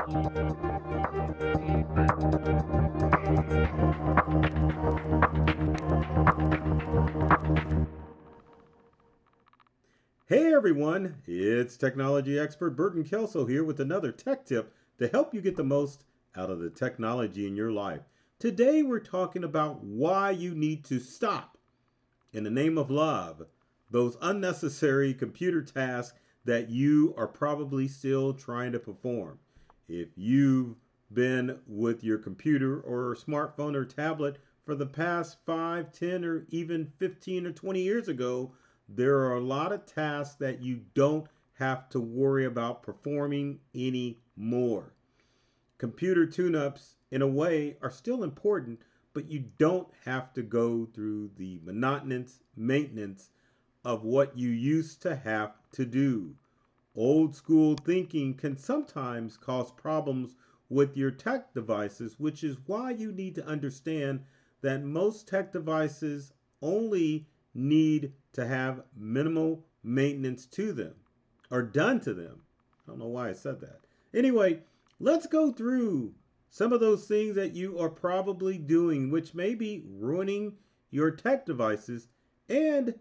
Hey everyone, it's technology expert Burton Kelso here with another tech tip to help you get the most out of the technology in your life. Today we're talking about why you need to stop, in the name of love, those unnecessary computer tasks that you are probably still trying to perform. If you've been with your computer or smartphone or tablet for the past 5, 10, or even 15 or 20 years ago, there are a lot of tasks that you don't have to worry about performing anymore. Computer tune-ups, in a way, are still important, but you don't have to go through the monotonous maintenance of what you used to have to do. Old school thinking can sometimes cause problems with your tech devices, which is why you need to understand that most tech devices only need to have minimal maintenance to them or done to them. I don't know why I said that. Anyway, let's go through some of those things that you are probably doing, which may be ruining your tech devices and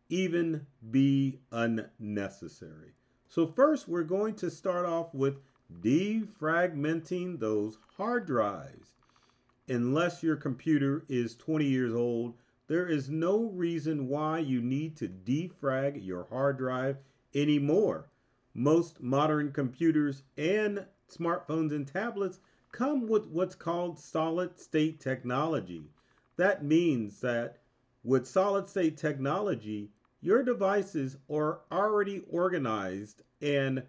even be unnecessary. So, first, we're going to start off with defragmenting those hard drives. Unless your computer is 20 years old, there is no reason why you need to defrag your hard drive anymore. Most modern computers and smartphones and tablets come with what's called solid state technology. That means that with solid state technology, your devices are already organized and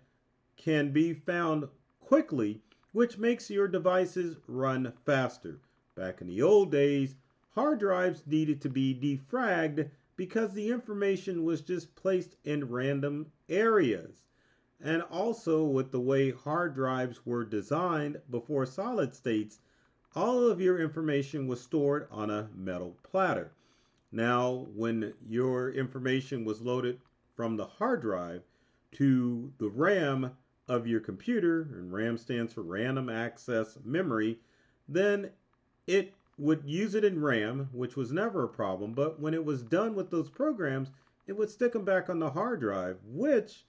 can be found quickly, which makes your devices run faster. Back in the old days, hard drives needed to be defragged because the information was just placed in random areas. And also, with the way hard drives were designed before solid states, all of your information was stored on a metal platter. Now, when your information was loaded from the hard drive to the RAM of your computer, and RAM stands for random access memory, then it would use it in RAM, which was never a problem, but when it was done with those programs, it would stick them back on the hard drive, which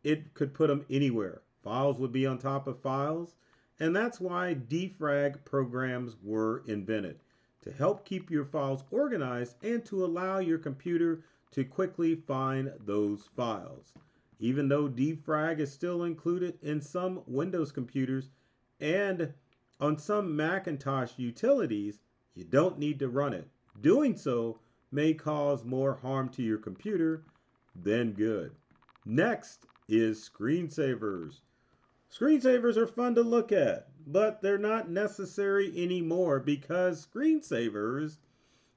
it could put them anywhere. Files would be on top of files, and that's why defrag programs were invented to help keep your files organized and to allow your computer to quickly find those files. Even though defrag is still included in some Windows computers and on some Macintosh utilities, you don't need to run it. Doing so may cause more harm to your computer than good. Next is screensavers. Screensavers are fun to look at, but they're not necessary anymore because screensavers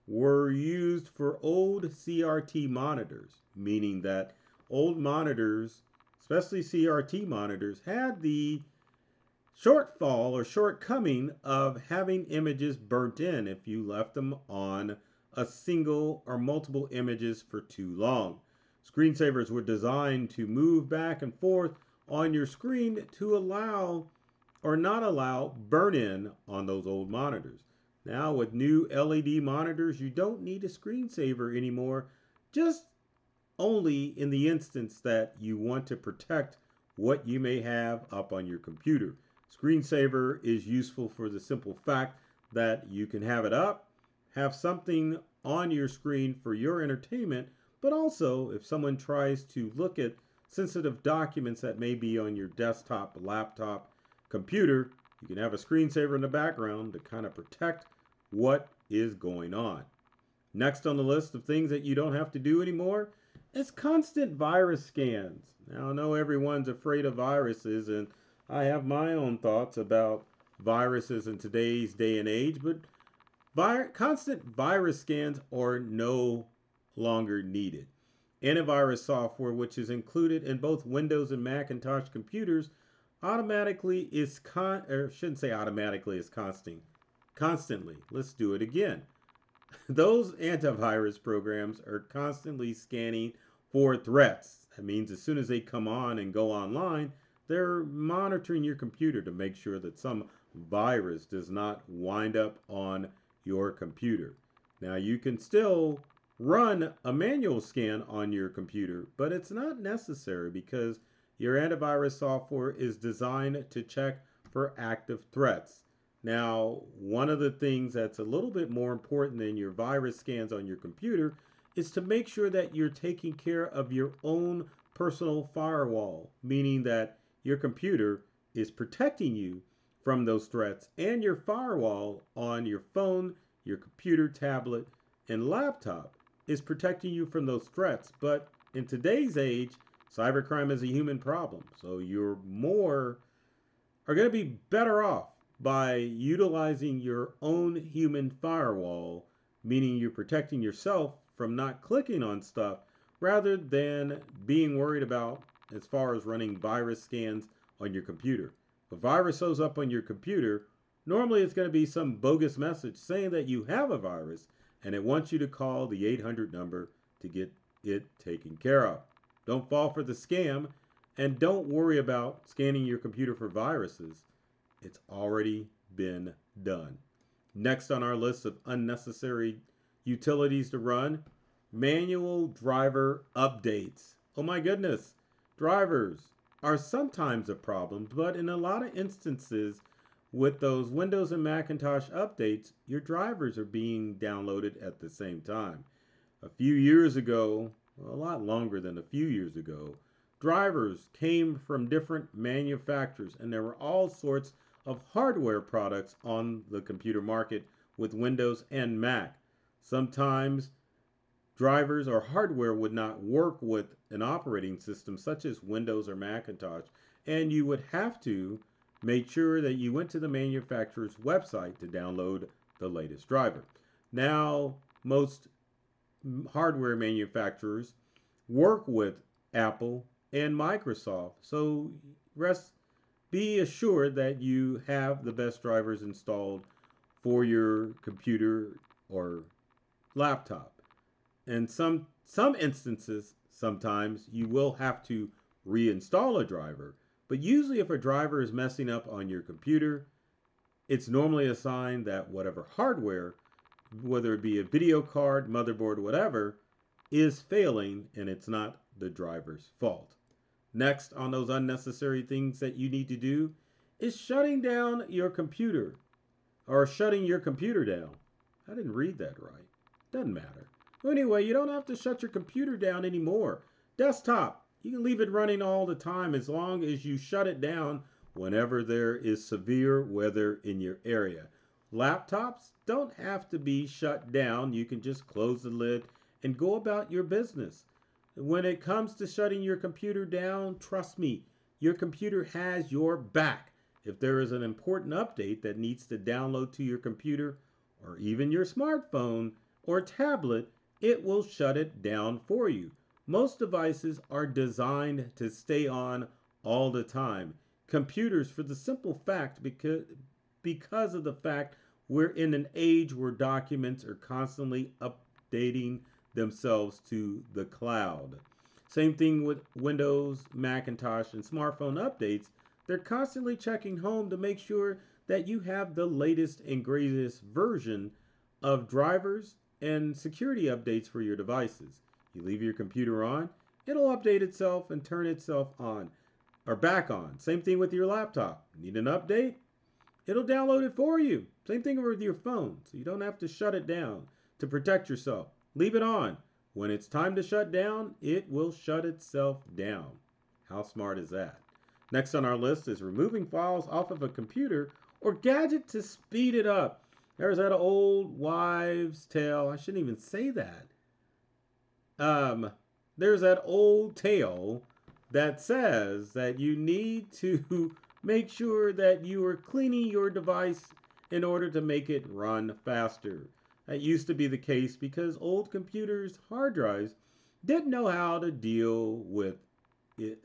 were used for old CRT monitors, meaning that old monitors, especially CRT monitors, had the shortfall or shortcoming of having images burnt in if you left them on a single or multiple images for too long. Screensavers were designed to move back and forth on your screen to allow or not allow burn in on those old monitors. Now, with new LED monitors, you don't need a screensaver anymore, just only in the instance that you want to protect what you may have up on your computer. Screensaver is useful for the simple fact that you can have it up, have something on your screen for your entertainment, but also if someone tries to look at sensitive documents that may be on your desktop, laptop, computer, you can have a screensaver in the background to kind of protect what is going on. Next on the list of things that you don't have to do anymore is constant virus scans. Now, I know everyone's afraid of viruses, and I have my own thoughts about viruses in today's day and age, but constant virus scans are no longer needed. Antivirus software, which is included in both Windows and Macintosh computers, automatically is or shouldn't say automatically is constantly. Let's do it again. Those antivirus programs are constantly scanning for threats. That means as soon as they come on and go online, They're monitoring your computer to make sure that some virus does not wind up on your computer. Now, you can still run a manual scan on your computer, but it's not necessary because your antivirus software is designed to check for active threats. Now, one of the things that's a little bit more important than your virus scans on your computer is to make sure that you're taking care of your own personal firewall, meaning that your computer is protecting you from those threats, and your firewall on your phone, your computer, tablet, and laptop is protecting you from those threats. But in today's age, cybercrime is a human problem. So you're more are going to be better off by utilizing your own human firewall, meaning you're protecting yourself from not clicking on stuff rather than being worried about as far as running virus scans on your computer. If a virus shows up on your computer, normally it's going to be some bogus message saying that you have a virus and it wants you to call the 800 number to get it taken care of. Don't fall for the scam and don't worry about scanning your computer for viruses. It's already been done. Next on our list of unnecessary utilities to run, manual driver updates. Oh my goodness. Drivers are sometimes a problem, but in a lot of instances with those Windows and Macintosh updates, your drivers are being downloaded at the same time. A few years ago, a lot longer than a few years ago, drivers came from different manufacturers, and there were all sorts of hardware products on the computer market with Windows and Mac. Sometimes drivers or hardware would not work with an operating system such as Windows or Macintosh, and you would have to make sure that you went to the manufacturer's website to download the latest driver. Now, most hardware manufacturers work with Apple and Microsoft, so be assured that you have the best drivers installed for your computer or laptop. In some instances, sometimes you will have to reinstall a driver, but usually if a driver is messing up on your computer, it's normally a sign that whatever hardware, whether it be a video card, motherboard, whatever, is failing and it's not the driver's fault. Next on those unnecessary things that you need to do is shutting down your computer or shutting your computer down. I didn't read that right. Doesn't matter. Anyway, you don't have to shut your computer down anymore. Desktop, you can leave it running all the time as long as you shut it down whenever there is severe weather in your area. Laptops don't have to be shut down. You can just close the lid and go about your business. When it comes to shutting your computer down, trust me, your computer has your back. If there is an important update that needs to download to your computer or even your smartphone or tablet, it will shut it down for you. Most devices are designed to stay on all the time. Computers, for the simple fact, because of the fact we're in an age where documents are constantly updating themselves to the cloud. Same thing with Windows, Macintosh, and smartphone updates. They're constantly checking home to make sure that you have the latest and greatest version of drivers and security updates for your devices. You leave your computer on, it'll update itself and turn itself on or back on. Same thing with your laptop. Need an update? It'll download it for you. Same thing with your phone. So you don't have to shut it down to protect yourself. Leave it on. When it's time to shut down, it will shut itself down. How smart is that? Next on our list is removing files off of a computer or gadget to speed it up. There's that old wives' tale. I shouldn't even say that. There's that old tale that says that you need to make sure that you are cleaning your device in order to make it run faster. That used to be the case because old computers' hard drives didn't know how to deal with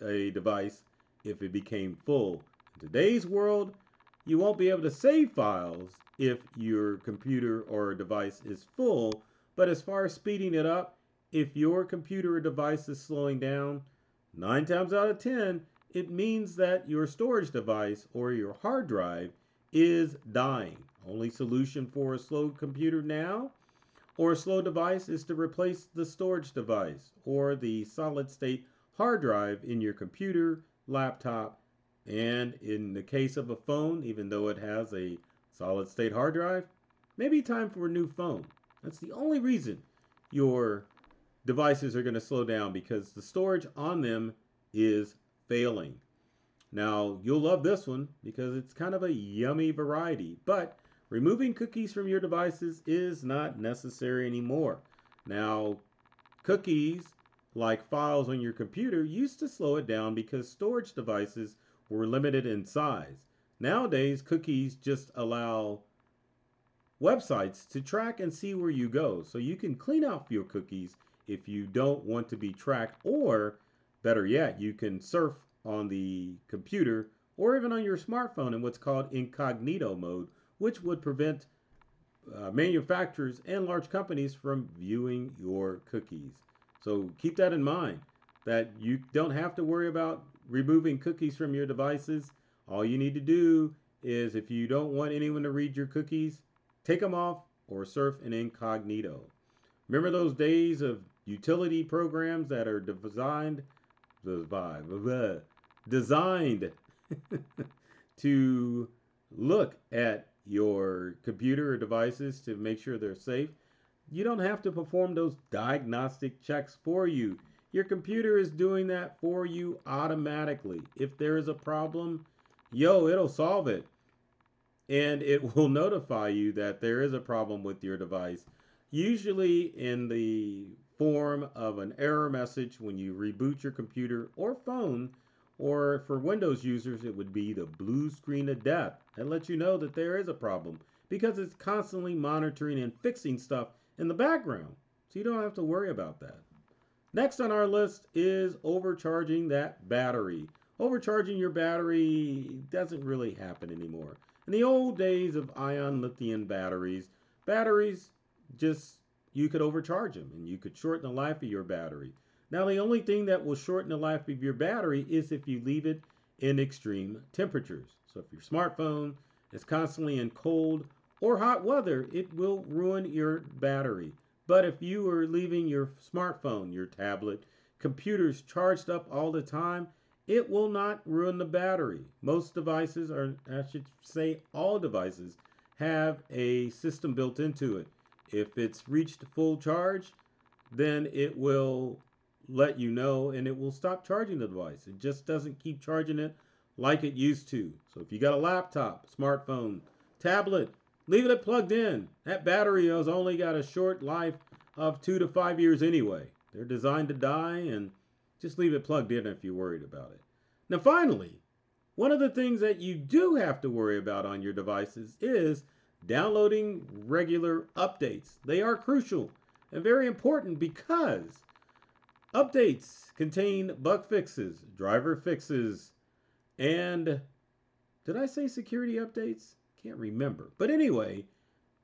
a device if it became full. In today's world, you won't be able to save files if your computer or device is full, but as far as speeding it up, if your computer or device is slowing down, 9 times out of 10, it means that your storage device or your hard drive is dying. Only solution for a slow computer now or a slow device is to replace the storage device or the solid state hard drive in your computer, laptop, and in the case of a phone, even though it has a solid state hard drive, maybe time for a new phone. That's the only reason your devices are going to slow down because the storage on them is failing. Now, you'll love this one because it's kind of a yummy variety, but removing cookies from your devices is not necessary anymore. Now, cookies, like files on your computer, used to slow it down because storage devices were limited in size. Nowadays, cookies just allow websites to track and see where you go. So you can clean out your cookies if you don't want to be tracked, or better yet, you can surf on the computer or even on your smartphone in what's called incognito mode, which would prevent manufacturers and large companies from viewing your cookies. So keep that in mind that you don't have to worry about removing cookies from your devices. All you need to do is, if you don't want anyone to read your cookies, take them off or surf in incognito. Remember those days of utility programs that are designed to look at your computer or devices to make sure they're safe? You don't have to perform those diagnostic checks for you. Your computer is doing that for you automatically. If there is a problem, it'll solve it. And it will notify you that there is a problem with your device, usually in the form of an error message when you reboot your computer or phone, or for Windows users, it would be the blue screen of death that lets you know that there is a problem because it's constantly monitoring and fixing stuff in the background. So you don't have to worry about that. Next on our list is overcharging that battery. Overcharging your battery doesn't really happen anymore. In the old days of ion lithium batteries just, you could overcharge them and you could shorten the life of your battery. Now, the only thing that will shorten the life of your battery is if you leave it in extreme temperatures. So if your smartphone is constantly in cold or hot weather, it will ruin your battery. But if you are leaving your smartphone, your tablet, computers charged up all the time, it will not ruin the battery. Most devices, or I should say all devices, have a system built into it. If it's reached full charge, then it will let you know and it will stop charging the device. It just doesn't keep charging it like it used to. So if you got a laptop, smartphone, tablet, leave it plugged in. That battery has only got a short life of 2 to 5 years anyway. They're designed to die, and just leave it plugged in if you're worried about it. Now, finally, one of the things that you do have to worry about on your devices is downloading regular updates. They are crucial and very important because updates contain bug fixes, driver fixes, and did I say security updates? Can't remember. But anyway,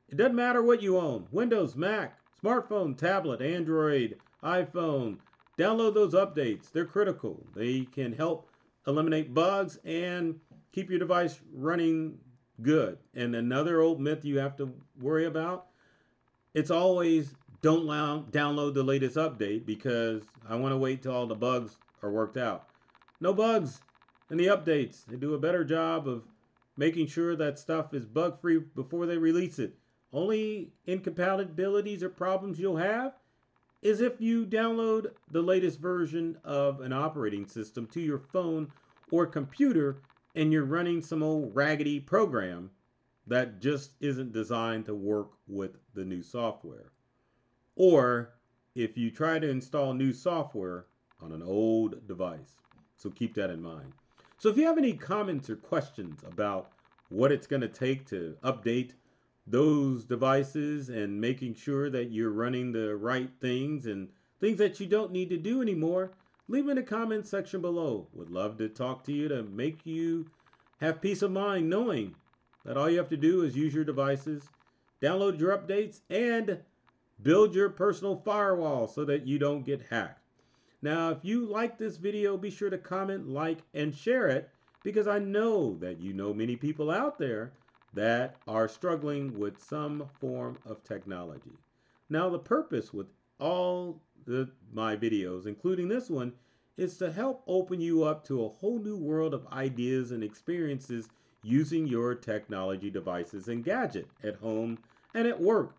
it doesn't matter what you own. Windows, Mac, smartphone, tablet, Android, iPhone. Download those updates. They're critical. They can help eliminate bugs and keep your device running good. And another old myth you have to worry about, it's always don't download the latest update because I want to wait till all the bugs are worked out. No bugs in the updates. They do a better job of making sure that stuff is bug free before they release it. Only incompatibilities or problems you'll have is if you download the latest version of an operating system to your phone or computer and you're running some old raggedy program that just isn't designed to work with the new software. Or if you try to install new software on an old device. So keep that in mind. So if you have any comments or questions about what it's going to take to update those devices and making sure that you're running the right things and things that you don't need to do anymore, leave in the comment section below. Would love to talk to you to make you have peace of mind knowing that all you have to do is use your devices, download your updates, and build your personal firewall so that you don't get hacked. Now, if you like this video, be sure to comment, like, and share it because I know that you know many people out there that are struggling with some form of technology. Now, the purpose with my videos, including this one, is to help open you up to a whole new world of ideas and experiences using your technology devices and gadget at home and at work.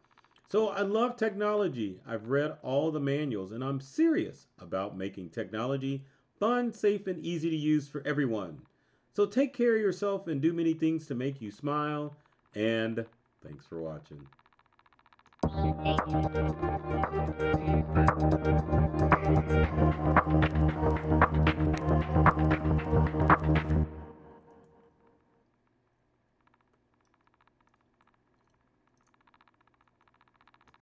So I love technology. I've read all the manuals and I'm serious about making technology fun, safe, and easy to use for everyone. So take care of yourself and do many things to make you smile. And thanks for watching.